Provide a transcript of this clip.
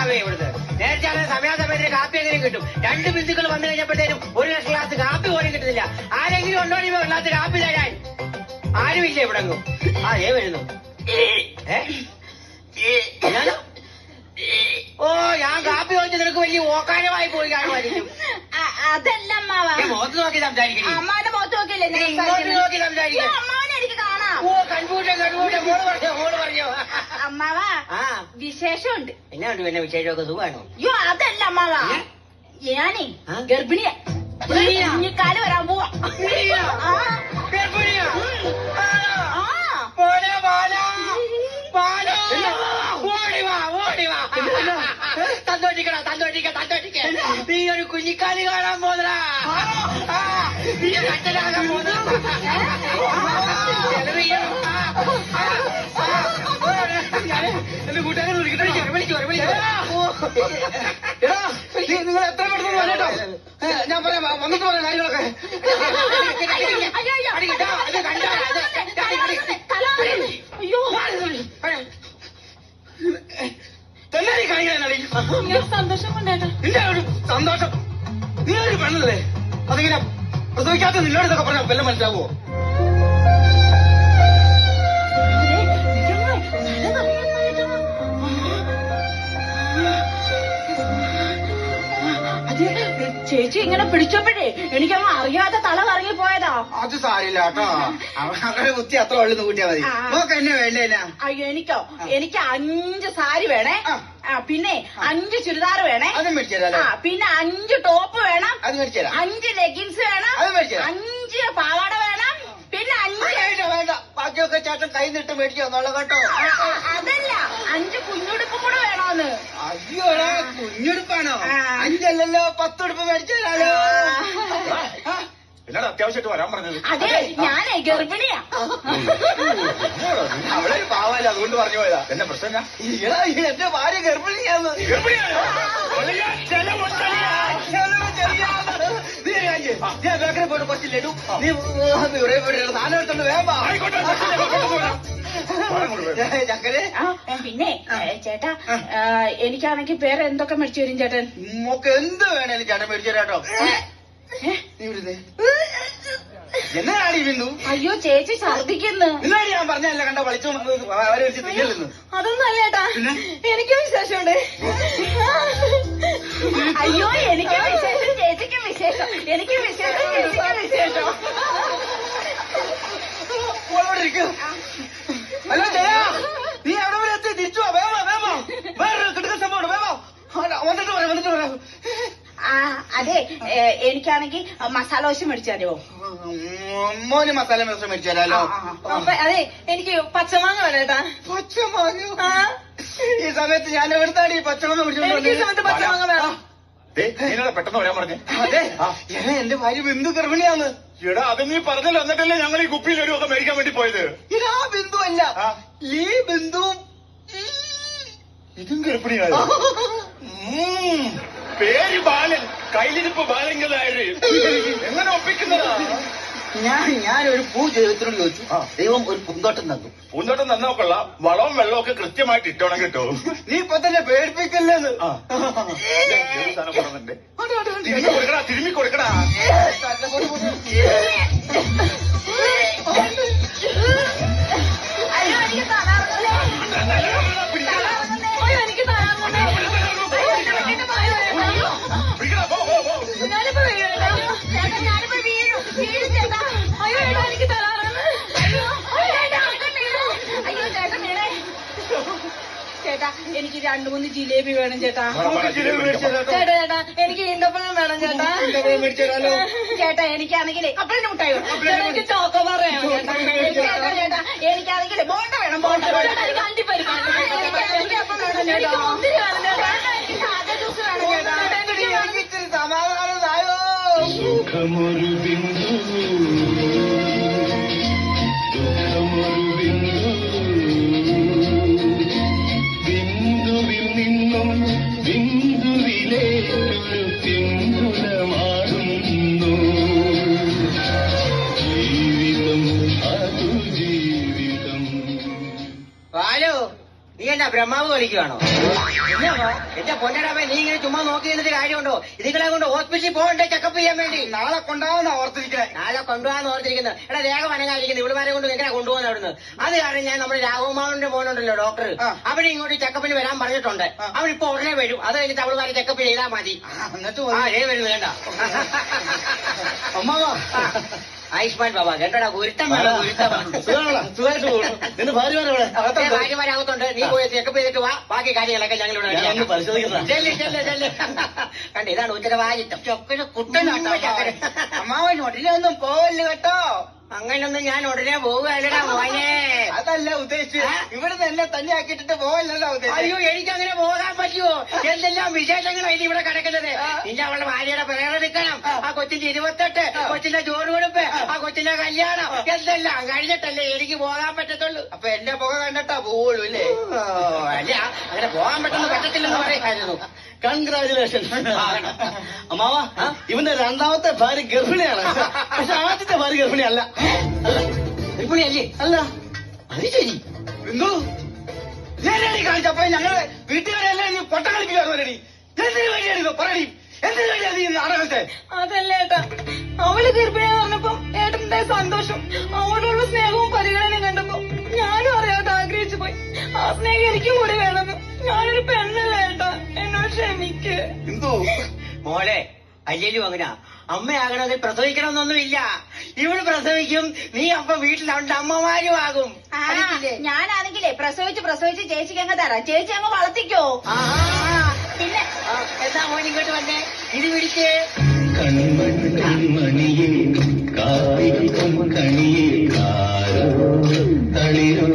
പോകാവേ ഇവിടുന്ന്. നേരത്തെ അങ്ങനെ സമയാസമയത്തിന് കാപ്പി എങ്ങനെ കിട്ടും? 2 ബന്ധുക്കൾ വന്നു കഴിഞ്ഞപ്പോഴത്തേനും ഒരു ഗ്ലാസ് കാപ്പി പോലും കിട്ടുന്നില്ല. ആരെങ്കിലും ഉണ്ടോ ഒരു ഗ്ലാസ് കാപ്പി തരാൻ? ആരുമില്ല ഇവിടെ ഒന്നും. ആ വരുന്നു. ഓ ഞാൻ കാപ്പി ചോദിച്ചു നിനക്ക് വലിയ ഓക്കാനമായി പോയി കാണുമായിരിക്കും. അതല്ല അമ്മാവ, മുഖത്ത് നോക്കി സംസാരിക്കും. അമ്മാന്റെ മുഖത്ത് നോക്കിയില്ലേ ഇങ്ങോട്ട് നോക്കി സംസാരിക്കും. അമ്മാവനെ എനിക്ക് കാണാം. ഓ കൺഫ്യൂഷൻ മോള് പറഞ്ഞോ. അമ്മാവ വിശേഷമുണ്ട്. എന്നാണ്ട് പിന്നെ വിശേഷമൊക്കെ സുഖമാണോ? അയ്യോ അതല്ല അമ്മാവ, ഞാനേ ഗർഭിണിയാ. കുഞ്ഞിക്കാല് വരാൻ പോവാ. നീ ഒരു കുഞ്ഞിക്കാലി കാണാൻ പോന്നടാ. നീ കട്ടലാകാൻ പോന്ന എന്റെ കൂട്ടുകാരെ വിളിക്കട്ടെ. നിങ്ങൾ എത്ര പെട്ടെന്ന് പറഞ്ഞോ. ഞാൻ പറയാം, വന്നിട്ട് പറയാം കാര്യങ്ങളൊക്കെ. തന്നെ കാണിക്കാനാണ് സന്തോഷം കൊണ്ടേട്ടാ. നിന്റെ ഒരു സന്തോഷം. നീ ഒരു പെണ്ണല്ലേ, അതിങ്ങനെ പ്രസവിക്കാത്ത നിന്നോട് ഇതൊക്കെ പറഞ്ഞാൽ വല്ലതും മനസ്സിലാവുമോ? ചേച്ചി ഇങ്ങനെ പിടിച്ചപ്പോഴേ എനിക്കങ്ങ് അറിയാതെ തല കറങ്ങി പോയതാ. അത് സാരില്ല കേട്ടോ, അവരുടെ ബുദ്ധി അത്ര ഉള്ളു കൂട്ടിയാ മതി. നോക്ക് എന്നെ വേണ്ടേനാ? അയ്യോ എനിക്ക് 5 സാരി വേണേ, പിന്നെ 5 ചുരിദാർ വേണേ, അതും മേടിച്ചാലോ. പിന്നെ 5 ടോപ്പ് വേണം, അത് മേടിച്ചാലോ. 5 ലെഗിൻസ് വേണം, അത് മേടിച്ചാലോ. 5 പാവാട വേണം, പിന്നെ 5 വേണ്ട ബാക്കിയൊക്കെ ചേട്ടൻ കൈ നിട്ട് മേടിച്ചോന്നോളൂ കേട്ടോ. അതല്ല 5 കുഞ്ഞുടുപ്പും കൂടെ വേണോന്ന്. അയ്യോടാ കുഞ്ഞുടുപ്പാണോ? 5 അല്ലല്ലോ 10 ഉടുപ്പ് മേടിച്ചാലോ. എന്നോട് അത്യാവശ്യമായിട്ട് വരാൻ പറഞ്ഞത്. അതെ ഞാനേ ഗർഭിണിയാ. അവളെ പാവല്ല അതുകൊണ്ട് പറഞ്ഞു പോയതാ. എന്നെ പ്രശ്നം എന്റെ ഭാര്യ ഗർഭിണിയാന്ന്. ഞാൻ ബേക്കറി പോയിട്ട് കുറച്ച് ലഡു നീ ഇവിടെ പോയിട്ട് സാധനം എടുത്തോണ്ട് വേഗം ചക്കരെ. പിന്നെ ചേട്ടാ എനിക്കാണെങ്കിൽ വേറെ എന്തൊക്കെ മേടിച്ചു വരും ചേട്ടൻ? മോക്ക് എന്ത് വേണേലും ചേട്ടൻ മേടിച്ചു തരാട്ടോ. നീ വിടുന്നേ എന്നാടി ബിന്ദു? അയ്യോ ചേച്ചി ഛർദിക്കുന്നു. എന്നാടി ഞാൻ പറഞ്ഞല്ല കണ്ട വലിച്ചു അവരെ വെച്ച് തിന്നലെന്ന്. അതൊന്നും അല്ല ചേട്ടാ, എനിക്കും വിശേഷമുണ്ട്. അയ്യോ എനിക്കും വിശേഷം, ചേച്ചിക്കും വിശേഷം, എനിക്കും വിശേഷം, ചേച്ചിക്കും വിശേഷം. ഹലോ ജയ, നീ എവിടെ വരെ എത്തി? തിരിച്ചു വേമോ വേമോ. വേറെ കിടക്കുന്ന സംഭവം വേമോ. വന്നിട്ട് പറയാം. അതെ എനിക്കാണെങ്കിൽ മസാല ദോശ മേടിച്ചു തരുമോ? മോന് മസാല ദോശ മേടിച്ചു തരാലോ. അതെ എനിക്ക് പച്ചമാങ്ങ വേണേട്ടാ. പച്ചമാങ്ങ ഈ സമയത്ത് ഞാൻ എവിടുത്താണ് ഈ പച്ചമാങ്ങ മേടിച്ചോണ്ട്? പച്ചമാങ്ങ വേണം. പെട്ടെന്ന് വരാൻ പറഞ്ഞേ. അതെ എന്റെ ഭാര്യ ബിന്ദു ഗർഭിണിയാന്ന്. എടാ അത് നീ പറഞ്ഞല്ലോ, എന്നിട്ടല്ലേ ഞങ്ങൾ ഈ കുപ്പിയിൽ ഒരു ഒക്കെ മേടിക്കാൻ വേണ്ടി പോയത്. ഇതാ ബിന്ദു അല്ല, ഈ ബിന്ദു ഇതും ഗർഭിണിയായോ? പേര് ബാലൻ, കയ്യിലിരിപ്പ് ബാലങ്കതായത് എങ്ങനെ ഒപ്പിക്കുന്നതാ? ഞാനൊരു പൂ ദൈവത്തിനോട് ചോദിച്ചു, ദൈവം ഒരു പൂന്തോട്ടം തന്നു. പൂന്തോട്ടം തന്നോക്കൊള്ള വളവും വെള്ളവും ഒക്കെ കൃത്യമായിട്ട് ഇട്ടോണം കിട്ടും. നീ ഇപ്പൊ തന്നെ പേടിപ്പിക്കല്ലേന്ന്. തിരുമ്മി കൊടുക്കടാ. അയ്യോ എനിക്ക് തളർന്നല്ലേ. എനിക്ക് തളർന്നല്ലേ. ഞാനിപ്പോ വീഴും ചേട്ടാ. അയ്യോ ഏട്ടാ എനിക്ക് തളർന്ന്. അയ്യോ ചേട്ടൻ വീണേ. ചേട്ടാ എനിക്ക് 2-3 ജിലേബി വേണം ചേട്ടാ. ചേട്ടാ എനിക്ക് ഈന്തപ്പഴം വേണം ചേട്ടാ. ചേട്ടാ എനിക്കാണെങ്കിലേ കപ്പലിന്റെ മുട്ടായി വേണം. എനിക്ക് ചോക്കോബാർ വേണം ചേട്ടാ. ചേട്ടാ എനിക്കാണെങ്കിൽ ബോണ്ട വേണം. ബോണ്ട എനിക്ക് അണ്ടിപ്പരിപ്പ് എനിക്ക് അപ്പം വേണം ചേട്ടാ. ഒത്തിരി വേണം ചേട്ടാ. എനിക്ക് സാധാ ജ്യൂസ് വേണം ചേട്ടാ. ഇച്ചിരി സമാധാനമായോ? സുഖമൊരു ബിന്ദു, ദുഃഖമൊരു ബിന്ദു, ബിന്ദുവിൽ നിന്നും ബിന്ദുവിലേക്കൊരു പിന്തുണമാടുന്നു ജീവിതം, അതു ജീവിതം. ബാലു നീ എന്നാ ബ്രഹ്മാവ് കളിക്കുവാണോ? എന്റെ പൊന്നടാമേ, നീ ഇങ്ങനെ ചുമ്മാ നോക്കി നിന്നിട്ട് കാര്യമുണ്ടോ? ഇതിങ്ങളെ കൊണ്ട് ഹോസ്പിറ്റലിൽ പോകണ്ടേ ചെക്കപ്പ് ചെയ്യാൻ വേണ്ടി? നാളെ കൊണ്ടാവുന്ന ഓർത്തിരിക്കാൻ. നാളെ കൊണ്ടുപോകാന്ന് ഓർത്തിരിക്കുന്നത്. എടാ ദേഹം അനങ്ങാതിരിക്കുന്നത് ഇവിടുമാരെ കൊണ്ട് എങ്ങനെ കൊണ്ടുപോകുന്ന അവിടുന്ന്? അത് കാരണം ഞാൻ നമ്മുടെ രാഘവമാവന്റെ മോനുണ്ടല്ലോ ഡോക്ടർ, അവിടെ ഇങ്ങോട്ട് ചെക്കപ്പിന് വരാൻ പറഞ്ഞിട്ടുണ്ട്. അവനിപ്പോ ഉടനെ വരും. അത് കഴിഞ്ഞിട്ട് അവളുമാരെ ചെക്കപ്പ് ചെയ്താൽ മതി. എന്നിട്ട് വരുന്നു വേണ്ട. അമ്മാവാ ആയുഷ്മാൻ ബാബ കേട്ടോടാ, ഗുരുത്തം വേണം, ഗുരുത്തം. സുഖമായിട്ട് പോകുന്നു. നിന്റെ ഭാര്യമാരവിടെ ഭാര്യമാരകത്തുണ്ട്. നീ പോയി ചെക്കപ്പ് ചെയ്തിട്ട് വാ, ബാക്കി കാര്യങ്ങളൊക്കെ ഞങ്ങളിവിടെ പരിശോധിക്കുന്ന കണ്ട. ഇതാണ് ഉത്തരവാദിത്തം. ചൊക്കന് കുട്ടനാട്ടോ. അമ്മാവൻ ഉടനെ ഒന്നും പോവല്ലോ കേട്ടോ. അങ്ങനൊന്നും ഞാൻ ഉടനെ പോവുകയല്ലടാ മോനെ. അതല്ല ഉദ്ദേശിച്ചത്. ഇവിടെ തന്നെ തന്നെ ആക്കിയിട്ടിട്ട് പോവല്ലോ ഉദ്ദേശിച്ചത്. അയ്യോ, എനിക്കങ്ങനെ പോകാൻ പറ്റുമോ? എന്തെല്ലാം വിശേഷങ്ങളായിട്ട് ഇവിടെ കിടക്കുന്നത്. നിന്റെ അവളുടെ ഭാര്യയുടെ പ്രേരണ നിൽക്കണം, ആ കൊച്ചിന്റെ 28, കൊച്ചിന്റെ ചോറ് കൊടുപ്പ്, ആ കൊച്ചിന്റെ കല്യാണം, എന്തെല്ലാം കഴിഞ്ഞിട്ടല്ലേ എനിക്ക് പോകാൻ പറ്റത്തുള്ളൂ. അപ്പൊ എന്റെ പുക കണ്ടിട്ടാ പോവുള്ളൂ അല്ലേ? അല്ല, അങ്ങനെ പോകാൻ പറ്റത്തില്ലെന്ന് പറയായിരുന്നു. കൺഗ്രാചുലേഷൻ അമ്മാവ. ഇവന്റെ രണ്ടാമത്തെ ഭാര്യ ഗർഭിണിയാണ്. പക്ഷെ ആദ്യത്തെ ഭാര്യ ഗർഭിണിയല്ല. ഗർഭിണിയല്ലേ? അല്ല. അത് ശരി. എന്തോ നേരെ കാണിച്ചപ്പോ ഞങ്ങള് വീട്ടുകാരെല്ലാം നീ പൊട്ട കളിപ്പിക്കാറുമല്ലടി. എന്തിനു വേണ്ടിയാണിത് പറയടി? എന്തിനു വേണ്ടിയാണ് ഈ നാടകത്തെ? അതല്ല ഏട്ടാ, അവള് ഗർഭിണിയെന്ന് പറഞ്ഞപ്പോ ഏട്ടന്റെ സന്തോഷം, അവളോടുള്ള സ്നേഹവും പരിഗണനയും കണ്ടപ്പോ ഞാനും അറിയാതെ ആഗ്രഹിച്ചു പോയി. ആ സ്നേഹം എനിക്കും കൂടി വേണമെന്ന്. ഞാനൊരു പെണ്ണല്ലേ ഏട്ടാ, എന്നോട് ക്ഷമിക്ക്. എന്തോ മോളെ, അല്ലേലും അങ്ങനെ അമ്മയാകണത് പ്രസവിക്കണമെന്നൊന്നുമില്ല. ഇവിടെ പ്രസവിക്കും, നീ അപ്പൊ വീട്ടിൽ അവന്റെ അമ്മമാരും ആകും. ഞാനാണെങ്കിലേ പ്രസവിച്ച് ചേച്ചിക്ക് അങ്ങ് തരാം. ചേച്ചി അങ്ങ് വളർത്തിക്കോ. പിന്നെ എന്താ മോൻ ഇങ്ങോട്ട് വന്നേ? ഇത് പിടിച്ചേ. കൺമണിയിൽ കാത്തിരിക്കും കണിയിൽ കാരോ തളിരോ